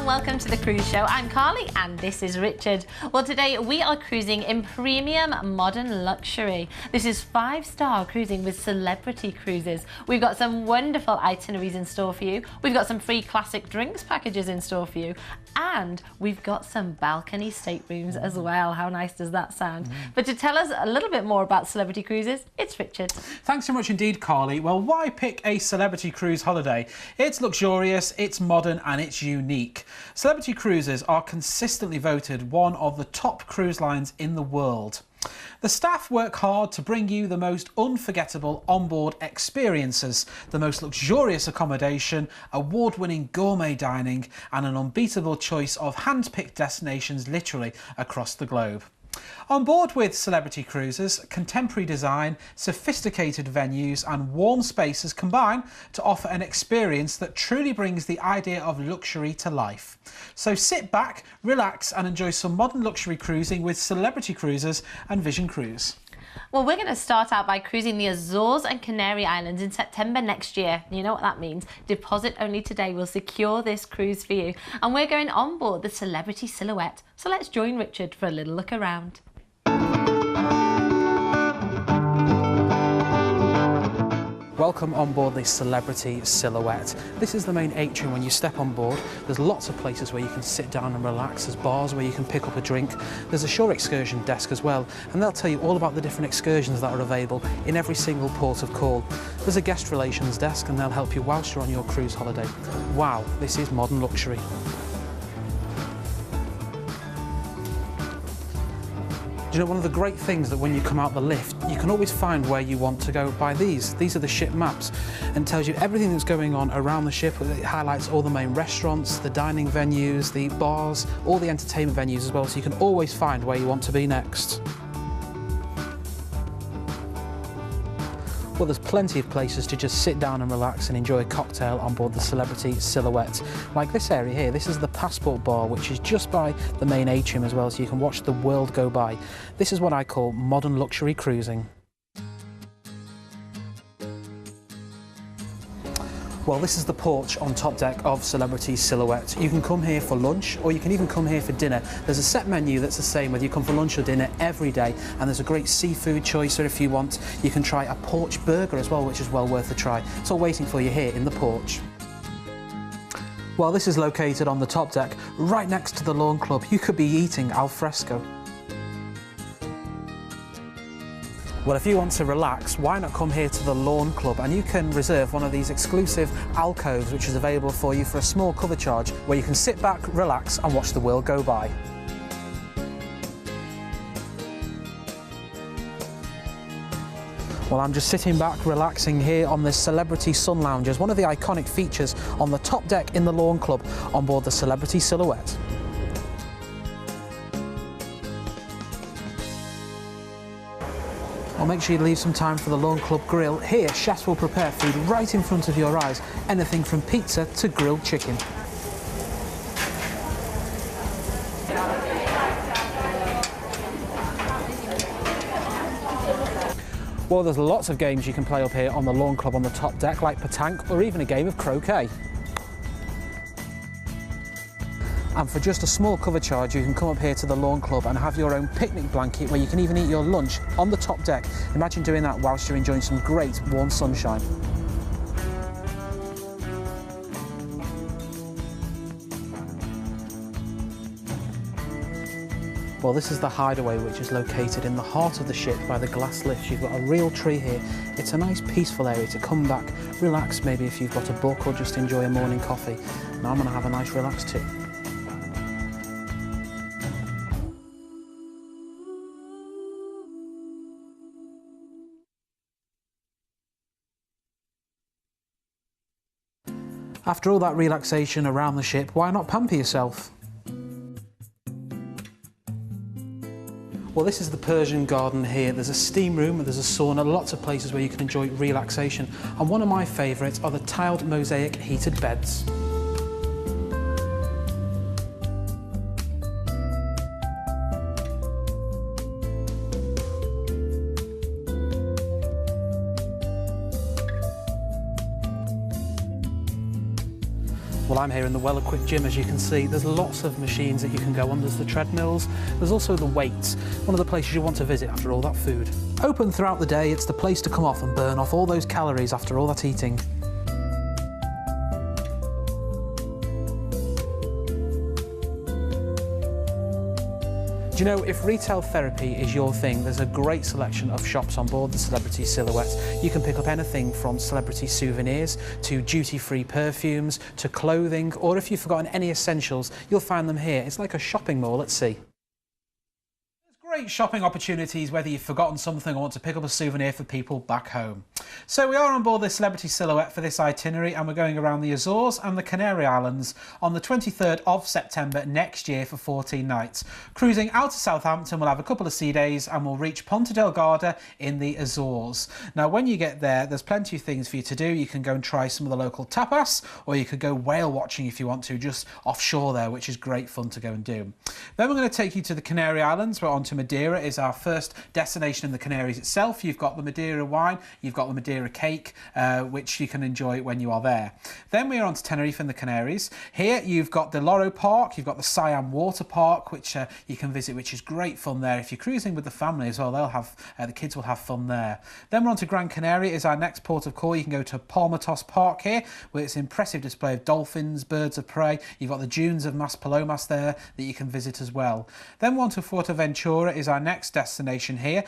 and welcome to the Cruise Show. I'm Carly and this is Richard. Well, today we are cruising in premium modern luxury. This is 5-star cruising with Celebrity Cruises. We've got some wonderful itineraries in store for you. We've got some free classic drinks packages in store for you. And we've got some balcony staterooms as well. How nice does that sound? But to tell us a little bit more about Celebrity Cruises, it's Richard. Thanks so much indeed, Carly. Well, why pick a Celebrity Cruise holiday? It's luxurious, it's modern and it's unique. Celebrity Cruises are consistently voted one of the top cruise lines in the world. The staff work hard to bring you the most unforgettable onboard experiences, the most luxurious accommodation, award-winning gourmet dining and an unbeatable choice of hand-picked destinations literally across the globe. On board with Celebrity Cruises, contemporary design, sophisticated venues and warm spaces combine to offer an experience that truly brings the idea of luxury to life. So sit back, relax and enjoy some modern luxury cruising with Celebrity Cruises and Vision Cruise. Well, we're going to start out by cruising the Azores and Canary Islands in September next year. You know what that means. Deposit only today will secure this cruise for you. And we're going on board the Celebrity Silhouette. So let's join Richard for a little look around. Welcome on board the Celebrity Silhouette. This is the main atrium when you step on board. There's lots of places where you can sit down and relax. There's bars where you can pick up a drink. There's a shore excursion desk as well, and they'll tell you all about the different excursions that are available in every single port of call. There's a guest relations desk and they'll help you whilst you're on your cruise holiday. Wow, this is modern luxury. You know, one of the great things that when you come out the lift, you can always find where you want to go by these. These are the ship maps and tells you everything that's going on around the ship. It highlights all the main restaurants, the dining venues, the bars, all the entertainment venues as well, so you can always find where you want to be next. Well, there's plenty of places to just sit down and relax and enjoy a cocktail on board the Celebrity Silhouette. Like this area here, this is the Passport Bar, which is just by the main atrium as well, so you can watch the world go by. This is what I call modern luxury cruising. Well, this is the porch on top deck of Celebrity Silhouette. You can come here for lunch or you can even come here for dinner. There's a set menu that's the same whether you come for lunch or dinner every day, and there's a great seafood choice, or if you want, you can try a porch burger as well, which is well worth a try. It's all waiting for you here in the porch. Well, this is located on the top deck, right next to the lawn club. You could be eating al fresco. Well, if you want to relax, why not come here to the Lawn Club, and you can reserve one of these exclusive alcoves which is available for you for a small cover charge, where you can sit back, relax and watch the world go by. Well, I'm just sitting back, relaxing here on this Celebrity Sun Lounges, one of the iconic features on the top deck in the Lawn Club on board the Celebrity Silhouette. Well, make sure you leave some time for the Lawn Club Grill. Here, chefs will prepare food right in front of your eyes, anything from pizza to grilled chicken. Well, there's lots of games you can play up here on the Lawn Club on the top deck, like petanque or even a game of croquet. And for just a small cover charge, you can come up here to the Lawn Club and have your own picnic blanket where you can even eat your lunch on the top deck. Imagine doing that whilst you're enjoying some great warm sunshine. Well, this is the Hideaway, which is located in the heart of the ship by the glass lifts. You've got a real tree here. It's a nice peaceful area to come back, relax, maybe if you've got a book or just enjoy a morning coffee. Now I'm going to have a nice relax too. After all that relaxation around the ship, why not pamper yourself? Well, this is the Persian garden here. There's a steam room, there's a sauna, lots of places where you can enjoy relaxation. And one of my favourites are the tiled mosaic heated beds. Well, I'm here in the well-equipped gym. As you can see, there's lots of machines that you can go on. There's the treadmills, there's also the weights, one of the places you want to visit after all that food. Open throughout the day, it's the place to come off and burn off all those calories after all that eating. Do you know, if retail therapy is your thing, there's a great selection of shops on board the Celebrity Silhouette. You can pick up anything from celebrity souvenirs to duty-free perfumes to clothing, or if you've forgotten any essentials, you'll find them here. It's like a shopping mall at sea. Great shopping opportunities whether you've forgotten something or want to pick up a souvenir for people back home. So we are on board the Celebrity Silhouette for this itinerary, and we're going around the Azores and the Canary Islands on the 23rd of September next year for 14 nights. Cruising out to Southampton, we'll have a couple of sea days and we'll reach Ponta Delgada in the Azores. Now when you get there, there's plenty of things for you to do. You can go and try some of the local tapas, or you could go whale watching if you want to, just offshore there, which is great fun to go and do. Then we're going to take you to the Canary Islands. We're on to Madeira is our first destination in the Canaries itself. You've got the Madeira wine, you've got the Madeira cake, which you can enjoy when you are there. Then we are on to Tenerife in the Canaries. Here you've got the Loro Park, you've got the Siam Water Park, which you can visit, which is great fun there. If you're cruising with the family as well, they'll have the kids will have fun there. Then we're on to Gran Canaria is our next port of call. You can go to Palmatos Park here, where it's an impressive display of dolphins, birds of prey. You've got the dunes of Mas Palomas there that you can visit as well. Then we're on to Fuerteventura is our next destination here.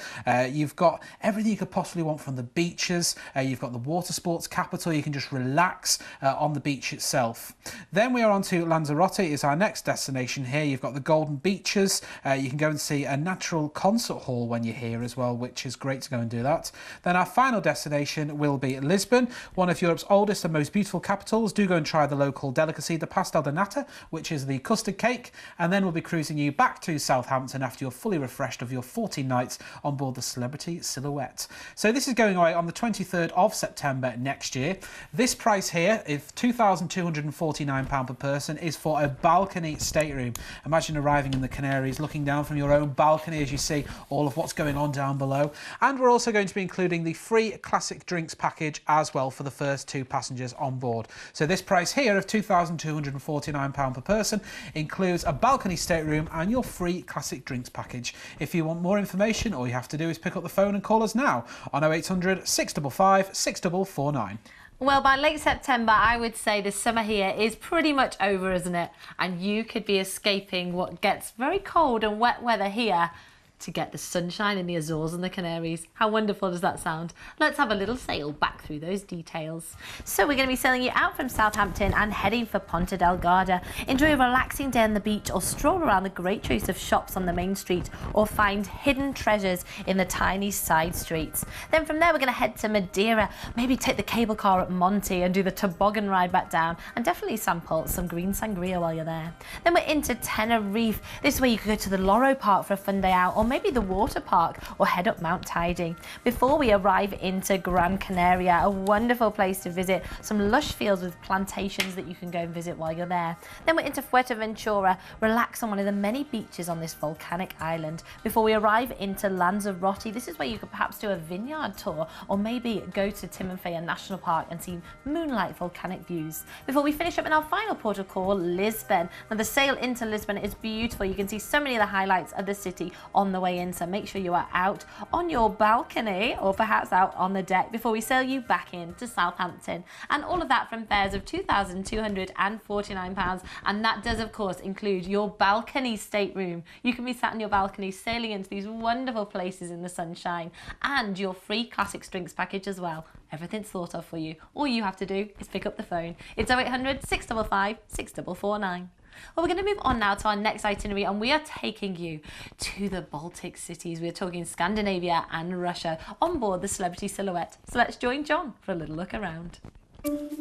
You've got everything you could possibly want from the beaches. You've got the water sports capital. You can just relax on the beach itself. Then we are on to Lanzarote is our next destination here. You've got the golden beaches. You can go and see a natural concert hall when you're here as well, which is great to go and do that. Then our final destination will be Lisbon, one of Europe's oldest and most beautiful capitals. Do go and try the local delicacy, the pastel de nata, which is the custard cake, and then we'll be cruising you back to Southampton after you're fully refreshed of your 14 nights on board the Celebrity Silhouette. So this is going away on the 23rd of September next year. This price here, if £2,249 per person, is for a balcony stateroom. Imagine arriving in the Canaries, looking down from your own balcony as you see all of what's going on down below. And we're also going to be including the free classic drinks package as well for the first 2 passengers on board. So this price here of £2,249 per person includes a balcony stateroom and your free classic drinks package. If you want more information, all you have to do is pick up the phone and call us now on 0800 655 6449. Well, by late September, I would say the summer here is pretty much over, isn't it? And you could be escaping what gets very cold and wet weather here to get the sunshine in the Azores and the Canaries. How wonderful does that sound? Let's have a little sail back through those details. So we're going to be sailing you out from Southampton and heading for Ponta Delgada. Enjoy a relaxing day on the beach or stroll around the great choice of shops on the main street, or find hidden treasures in the tiny side streets. Then from there we're going to head to Madeira, maybe take the cable car at Monte and do the toboggan ride back down, and definitely sample some green sangria while you're there. Then we're into Tenerife. This way you could go to the Loro Park for a fun day out, or maybe the water park, or head up Mount Tiding. Before we arrive into Gran Canaria, a wonderful place to visit, some lush fields with plantations that you can go and visit while you're there. Then we're into Fuerteventura, relax on one of the many beaches on this volcanic island. Before we arrive into Lanzarote, this is where you could perhaps do a vineyard tour, or maybe go to Timanfaya National Park and see moonlight volcanic views. Before we finish up in our final port of call, Lisbon. Now the sail into Lisbon is beautiful. You can see so many of the highlights of the city on the way in, so make sure you are out on your balcony or perhaps out on the deck before we sail you back in to Southampton. And all of that from fares of £2,249, and that does of course include your balcony stateroom. You can be sat on your balcony sailing into these wonderful places in the sunshine, and your free classics drinks package as well. Everything's thought of for you. All you have to do is pick up the phone. It's 0800 655 6449. Well, we're going to move on now to our next itinerary, and we are taking you to the Baltic cities. We're talking Scandinavia and Russia on board the Celebrity Silhouette. So let's join John for a little look around.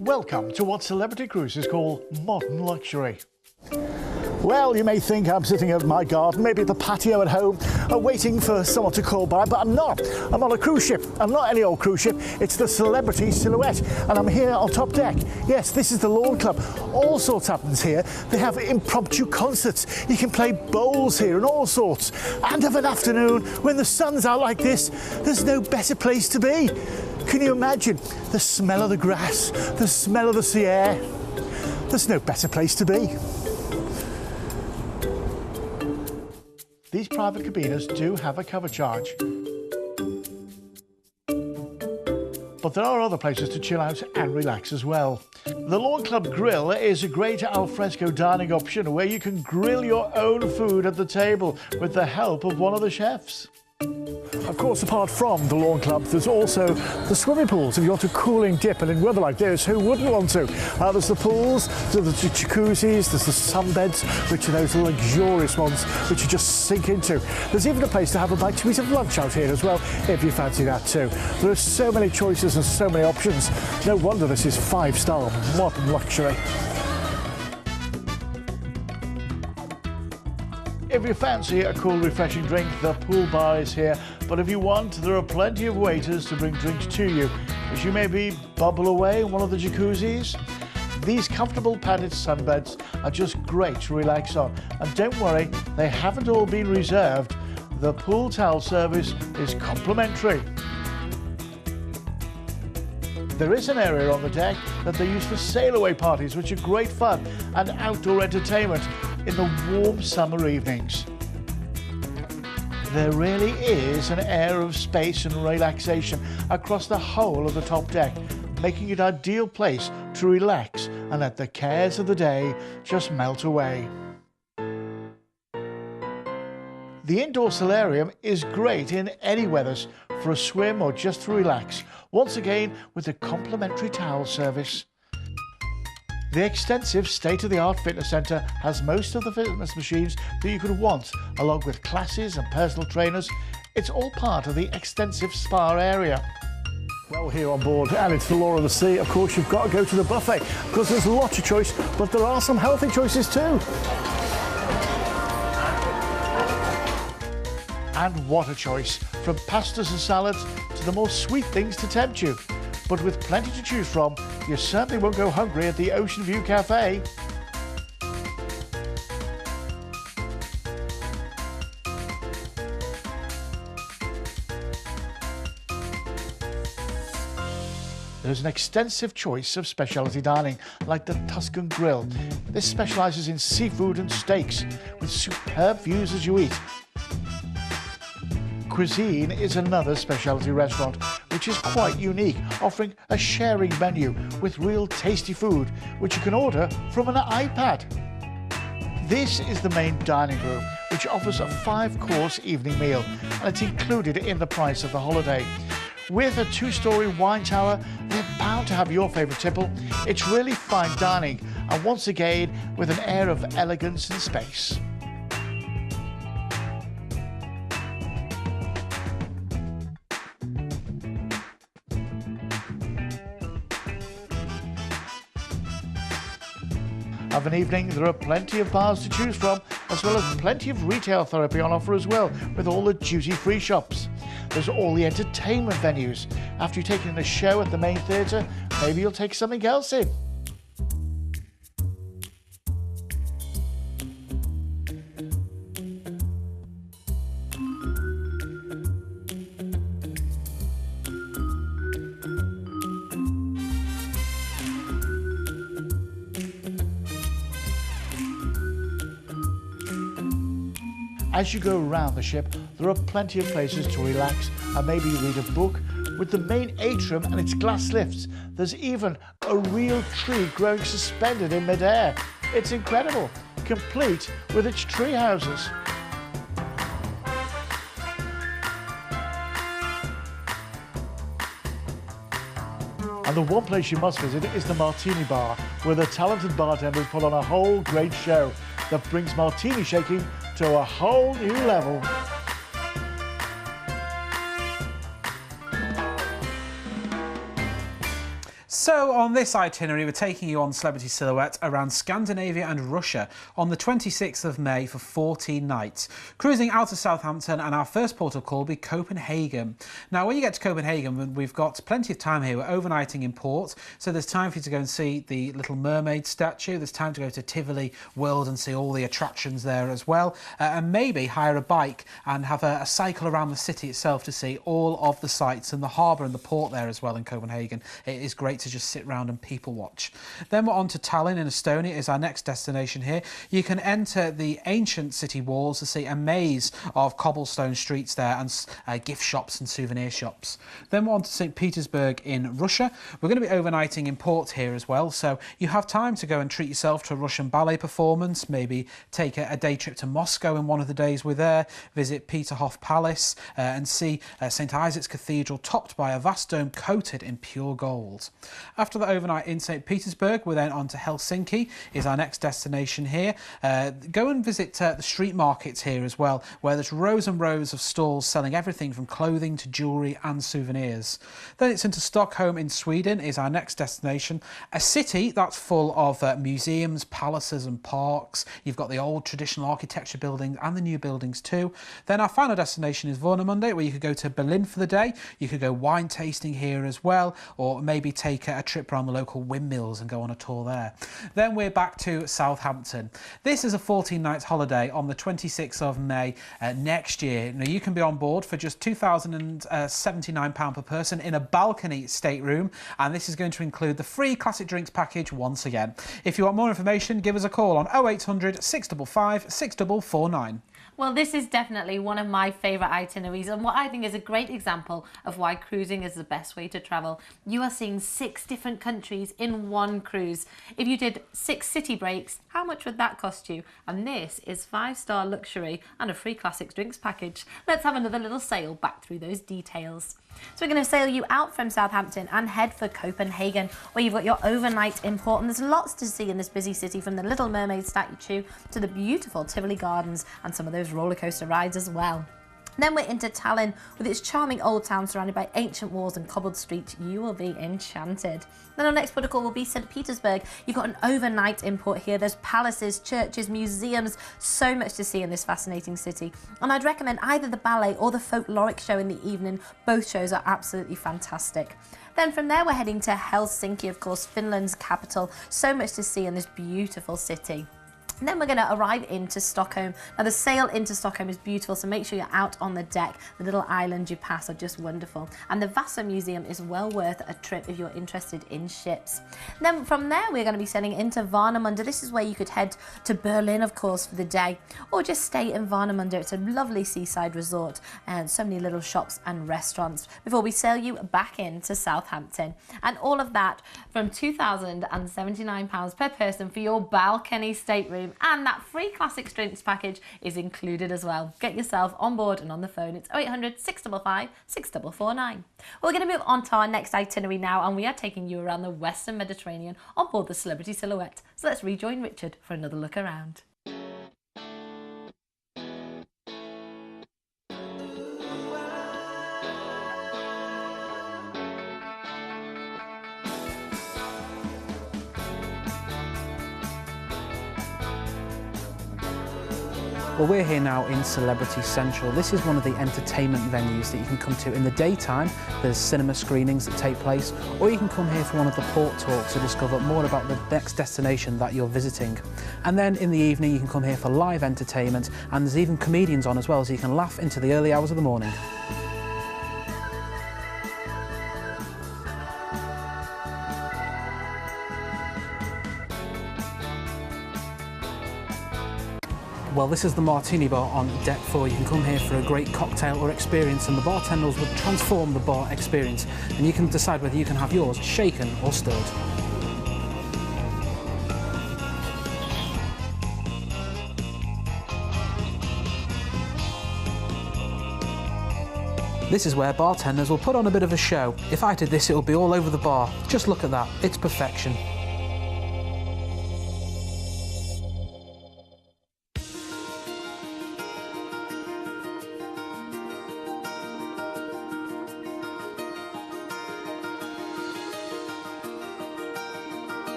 Welcome to what Celebrity Cruises call modern luxury. Well, you may think I'm sitting at my garden, maybe at the patio at home, waiting for someone to call by, but I'm not. I'm on a cruise ship. I'm not any old cruise ship. It's the Celebrity Silhouette, and I'm here on top deck. Yes, this is the Lawn Club. All sorts happens here. They have impromptu concerts. You can play bowls here and all sorts. And of an afternoon, when the sun's out like this, there's no better place to be. Can you imagine the smell of the grass, the smell of the sea air? there's no better place to be. These private cabinas do have a cover charge. But there are other places to chill out and relax as well. The Lawn Club Grill is a great alfresco dining option where you can grill your own food at the table with the help of one of the chefs. Of course, apart from the Lawn Club, there's also the swimming pools if you want a cooling dip, and in weather like this, who wouldn't want to? There's the pools, there's the jacuzzis, there's the sunbeds, which are those luxurious ones which you just sink into. There's even a place to have a bite to eat of lunch out here as well, if you fancy that too. There are so many choices and so many options. No wonder this is 5-star modern luxury. If you fancy a cool, refreshing drink, the pool bar is here. But if you want, there are plenty of waiters to bring drinks to you, as you maybe bubble away in one of the jacuzzis. These comfortable padded sunbeds are just great to relax on. And don't worry, they haven't all been reserved. The pool towel service is complimentary. There is an area on the deck that they use for sail-away parties, which are great fun and outdoor entertainment in the warm summer evenings. There really is an air of space and relaxation across the whole of the top deck, making it an ideal place to relax and let the cares of the day just melt away. The indoor solarium is great in any weathers for a swim or just to relax, once again with a complimentary towel service. The extensive state-of-the-art fitness centre has most of the fitness machines that you could want, along with classes and personal trainers. It's all part of the extensive spa area. Well, here on board, and it's the law of the sea, of course, you've got to go to the buffet, because there's lots of choice, but there are some healthy choices too. And what a choice, from pastas and salads to the more sweet things to tempt you. But with plenty to choose from, you certainly won't go hungry at the Ocean View Cafe. There's an extensive choice of specialty dining, like the Tuscan Grill. This specialises in seafood and steaks, with superb views as you eat. Cuisine is another specialty restaurant, which is quite unique, offering a sharing menu with real tasty food, which you can order from an iPad. This is the main dining room, which offers a 5-course evening meal, and it's included in the price of the holiday. With a 2-storey wine tower, they're bound to have your favourite tipple. It's really fine dining, and once again, with an air of elegance and space. Of an evening, there are plenty of bars to choose from, as well as plenty of retail therapy on offer as well, with all the duty-free shops. There's all the entertainment venues. After you've taken a show at the main theatre, maybe you'll take something else in. As you go around the ship, there are plenty of places to relax and maybe read a book. With the main atrium and its glass lifts, there's even a real tree growing suspended in midair. It's incredible, complete with its tree houses. And the one place you must visit is the Martini Bar, where the talented bartenders put on a whole great show that brings martini shaking to a whole new level. So on this itinerary, we're taking you on Celebrity Silhouette around Scandinavia and Russia on the 26th of May for 14 nights. Cruising out of Southampton, and our first port of call will be Copenhagen. Now, when you get to Copenhagen, we've got plenty of time here. We're overnighting in port, so there's time for you to go and see the Little Mermaid statue. There's time to go to Tivoli World and see all the attractions there as well, and maybe hire a bike and have a cycle around the city itself to see all of the sights and the harbour and the port there as well in Copenhagen. It is great to just sit round and people watch. Then we're on to Tallinn in Estonia is our next destination here. You can enter the ancient city walls to see a maze of cobblestone streets there and gift shops and souvenir shops. Then we're on to St. Petersburg in Russia. We're going to be overnighting in port here as well, so you have time to go and treat yourself to a Russian ballet performance, maybe take a day trip to Moscow in one of the days we're there, visit Peterhof Palace and see St. Isaac's Cathedral topped by a vast dome coated in pure gold. After the overnight in St. Petersburg, we're then on to Helsinki is our next destination here. Go and visit the street markets here as well, where there's rows and rows of stalls selling everything from clothing to jewellery and souvenirs. Then it's into Stockholm in Sweden is our next destination, a city that's full of museums, palaces and parks. You've got the old traditional architecture buildings and the new buildings too. Then our final destination is Warnemünde, where you could go to Berlin for the day. You could go wine tasting here as well, or maybe take a trip around the local windmills and go on a tour there. Then we're back to Southampton. This is a 14-night holiday on the 26th of May next year. Now you can be on board for just £2,079 per person in a balcony stateroom, and this is going to include the free classic drinks package once again. If you want more information, give us a call on 0800 655 6449. Well, this is definitely one of my favourite itineraries and what I think is a great example of why cruising is the best way to travel. You are seeing 6 different countries in one cruise. If you did 6 city breaks, how much would that cost you? And this is 5-star luxury and a free classics drinks package. Let's have another little sail back through those details. So we're going to sail you out from Southampton and head for Copenhagen, where you've got your overnight in port, and there's lots to see in this busy city, from the Little Mermaid statue to the beautiful Tivoli Gardens and some of those roller coaster rides as well. Then we're into Tallinn with its charming old town surrounded by ancient walls and cobbled streets. You will be enchanted. Then our next protocol will be St. Petersburg. You've got an overnight import here. There's palaces, churches, museums, so much to see in this fascinating city. And I'd recommend either the ballet or the folkloric show in the evening. Both shows are absolutely fantastic. Then from there we're heading to Helsinki, of course, Finland's capital. So much to see in this beautiful city. And then we're going to arrive into Stockholm. Now the sail into Stockholm is beautiful, so make sure you're out on the deck. The little islands you pass are just wonderful. And the Vasa Museum is well worth a trip if you're interested in ships. And then from there we're going to be sailing into Warnemünde. This is where you could head to Berlin, of course, for the day, or just stay in Warnemünde. It's a lovely seaside resort and so many little shops and restaurants before we sail you back into Southampton. And all of that from £2,079 per person for your balcony stateroom. And that free classics drinks package is included as well. Get yourself on board and on the phone. It's 0800 655 6449. We're going to move on to our next itinerary now, and we are taking you around the Western Mediterranean on board the Celebrity Silhouette. So let's rejoin Richard for another look around. Well, we're here now in Celebrity Central. This is one of the entertainment venues that you can come to in the daytime. There's cinema screenings that take place, or you can come here for one of the port talks to discover more about the next destination that you're visiting. And then in the evening you can come here for live entertainment, and there's even comedians on as well, so you can laugh into the early hours of the morning. Well, this is the Martini Bar on Deck 4. You can come here for a great cocktail or experience, and the bartenders will transform the bar experience, and you can decide whether you can have yours shaken or stirred. This is where bartenders will put on a bit of a show. If I did this, it would be all over the bar. Just look at that, it's perfection.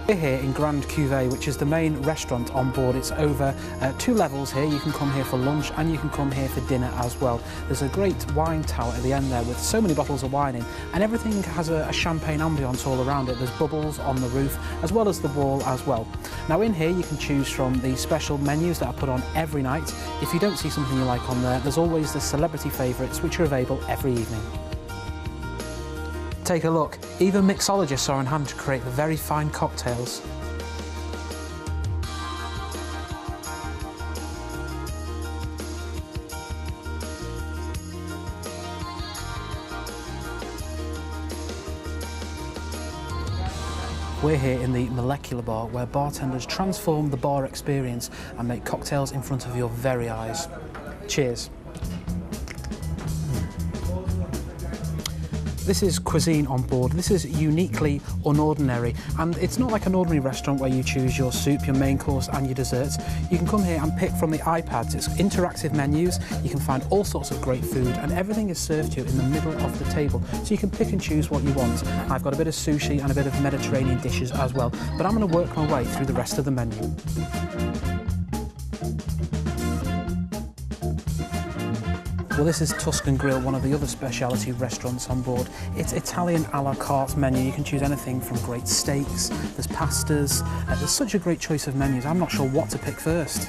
We're here in Grand Cuvée, which is the main restaurant on board. It's over 2 levels here. You can come here for lunch and you can come here for dinner as well. There's a great wine tower at the end there with so many bottles of wine in, and everything has a champagne ambience all around it. There's bubbles on the roof as well as the wall as well. Now in here you can choose from the special menus that are put on every night. If you don't see something you like on there, there's always the celebrity favourites which are available every evening. Take a look, even mixologists are on hand to create the very fine cocktails. We're here in the Molecular Bar, where bartenders transform the bar experience and make cocktails in front of your very eyes. Cheers. This is cuisine on board. This is uniquely unordinary, and it's not like an ordinary restaurant where you choose your soup, your main course and your desserts. You can come here and pick from the iPads. It's interactive menus. You can find all sorts of great food, and everything is served to you in the middle of the table, so you can pick and choose what you want. I've got a bit of sushi and a bit of Mediterranean dishes as well, but I'm going to work my way through the rest of the menu. Well, this is Tuscan Grill, one of the other specialty restaurants on board. It's Italian a la carte menu. You can choose anything from great steaks, there's pastas, there's such a great choice of menus. I'm not sure what to pick first.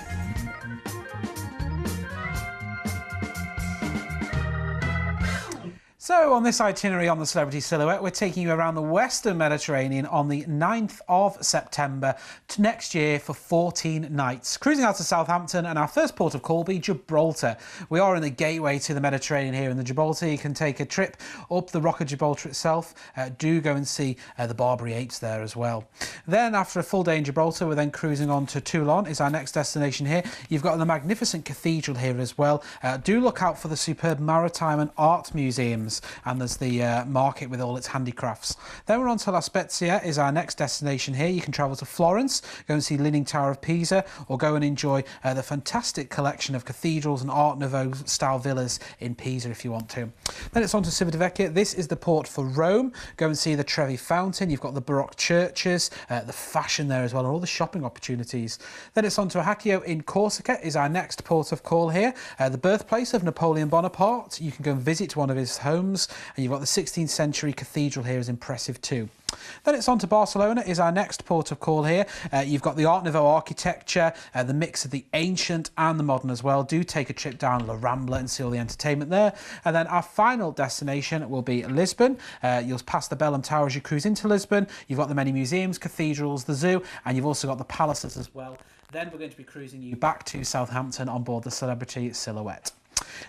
So on this itinerary on the Celebrity Silhouette, we're taking you around the Western Mediterranean on the 9th of September to next year for 14 nights. Cruising out to Southampton, and our first port of call will be Gibraltar. We are in the gateway to the Mediterranean here in the Gibraltar. You can take a trip up the Rock of Gibraltar itself. Do go and see the Barbary apes there as well. Then after a full day in Gibraltar, we're then cruising on to Toulon is our next destination here. You've got the magnificent cathedral here as well. Do look out for the superb maritime and art museums. And there's the market with all its handicrafts. Then we're on to La Spezia is our next destination here. You can travel to Florence, go and see Leaning Tower of Pisa, or go and enjoy the fantastic collection of cathedrals and Art Nouveau style villas in Pisa if you want to. Then it's on to Civitavecchia. This is the port for Rome. Go and see the Trevi Fountain. You've got the Baroque churches, the fashion there as well, and all the shopping opportunities. Then it's on to Ajaccio in Corsica is our next port of call here. The birthplace of Napoleon Bonaparte. You can go and visit one of his homes, and you've got the 16th century cathedral here is impressive too. Then it's on to Barcelona is our next port of call here. You've got the Art Nouveau architecture, the mix of the ancient and the modern as well. Do take a trip down La Rambla and see all the entertainment there. And then our final destination will be Lisbon. You'll pass the Belém Tower as you cruise into Lisbon. You've got the many museums, cathedrals, the zoo, and you've also got the palaces as well. Then we're going to be cruising you back to Southampton on board the Celebrity Silhouette.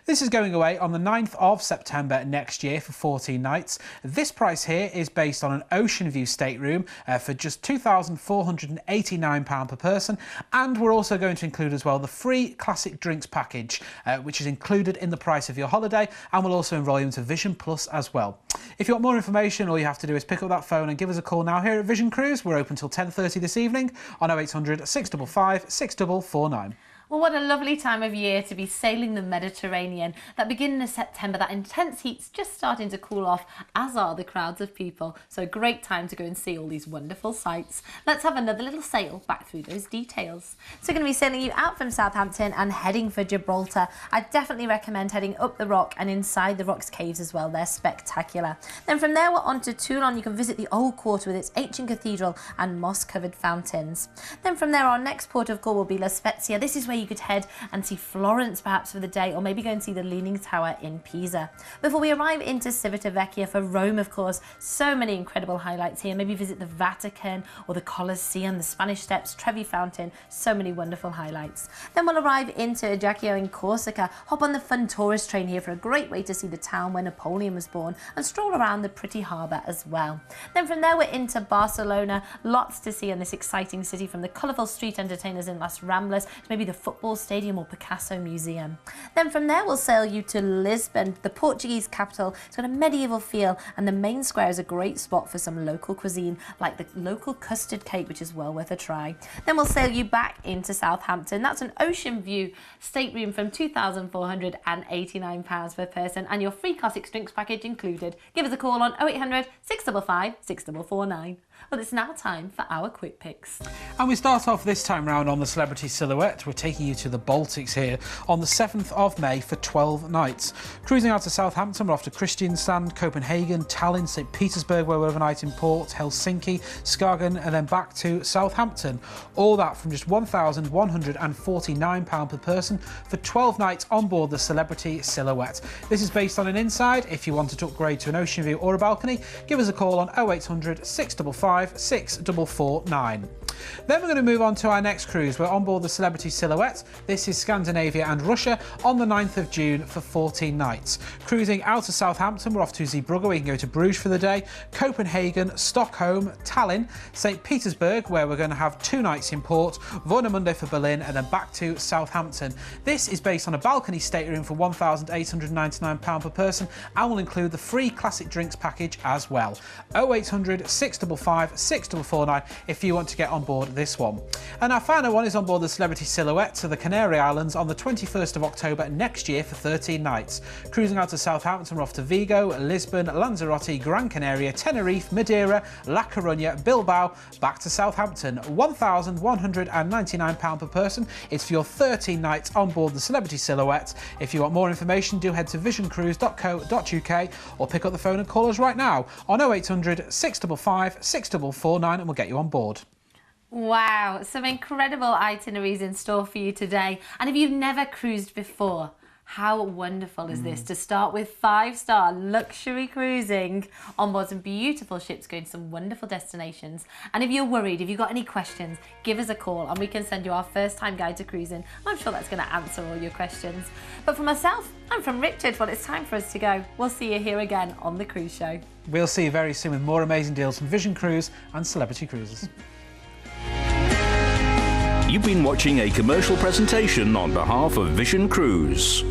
This is going away on the 9th of September next year for 14 nights. This price here is based on an ocean view stateroom for just £2,489 per person, and we're also going to include as well the free classic drinks package, which is included in the price of your holiday, and we'll also enrol you into Vision Plus as well. If you want more information, all you have to do is pick up that phone and give us a call now here at Vision Cruise. We're open till 10:30 this evening on 0800 655 6449. Well, what a lovely time of year to be sailing the Mediterranean. That beginning of September, that intense heat's just starting to cool off, as are the crowds of people. So a great time to go and see all these wonderful sights. Let's have another little sail back through those details. So we're going to be sailing you out from Southampton and heading for Gibraltar. I definitely recommend heading up the rock and inside the rocks caves as well. They're spectacular. Then from there, we're on to Toulon. You can visit the old quarter with its ancient cathedral and moss-covered fountains. Then from there, our next port of call will be La Spezia. This is where you could head and see Florence perhaps for the day, or maybe go and see the Leaning Tower in Pisa. Before we arrive into Civitavecchia for Rome, of course, so many incredible highlights here. Maybe visit the Vatican or the Colosseum, the Spanish Steps, Trevi Fountain, so many wonderful highlights. Then we'll arrive into Ajaccio in Corsica, hop on the fun tourist train here for a great way to see the town where Napoleon was born and stroll around the pretty harbour as well. Then from there we're into Barcelona, lots to see in this exciting city, from the colourful street entertainers in Las Ramblas to maybe the football stadium or Picasso Museum. Then from there we'll sail you to Lisbon, the Portuguese capital. It's got a medieval feel, and the main square is a great spot for some local cuisine like the local custard cake, which is well worth a try. Then we'll sail you back into Southampton. That's an ocean view stateroom from £2,489 per person, and your free classic drinks package included. Give us a call on 0800 655 6449. Well, it's now time for our quick picks. And we start off this time round on the Celebrity Silhouette. We're taking you to the Baltics here on the 7th of May for 12 nights. Cruising out to Southampton, we're off to Kristiansand, Copenhagen, Tallinn, St. Petersburg, where we're overnight in port, Helsinki, Skagen, and then back to Southampton. All that from just £1,149 per person for 12 nights on board the Celebrity Silhouette. This is based on an inside. If you wanted to upgrade to an ocean view or a balcony, give us a call on 0800 655 6449. Then we're going to move on to our next cruise. We're on board the Celebrity Silhouette. This is Scandinavia and Russia on the 9th of June for 14 nights. Cruising out of Southampton, we're off to Zeebrugge. We can go to Bruges for the day, Copenhagen, Stockholm, Tallinn, St. Petersburg, where we're going to have 2 nights in port, Warnemünde for Berlin, and then back to Southampton. This is based on a balcony stateroom for £1,899 per person and will include the free classic drinks package as well. 0800 655 6449 if you want to get on board this one. And our final one is on board the Celebrity Silhouette to the Canary Islands on the 21st of October next year for 13 nights. Cruising out to Southampton, we're off to Vigo, Lisbon, Lanzarote, Gran Canaria, Tenerife, Madeira, La Coruña, Bilbao, back to Southampton. £1,199 per person. It's for your 13 nights on board the Celebrity Silhouette. If you want more information, do head to visioncruise.co.uk or pick up the phone and call us right now on 0800 655 6449 and we'll get you on board. Wow, some incredible itineraries in store for you today. And if you've never cruised before, how wonderful is this to start with 5-star luxury cruising on board some beautiful ships going to some wonderful destinations. And if you're worried, if you've got any questions, give us a call and we can send you our first time guide to cruising. I'm sure that's going to answer all your questions. But for myself and from Richard, well, it's time for us to go. We'll see you here again on The Cruise Show. We'll see you very soon with more amazing deals from Vision Cruise and Celebrity Cruises. You've been watching a commercial presentation on behalf of Vision Cruise.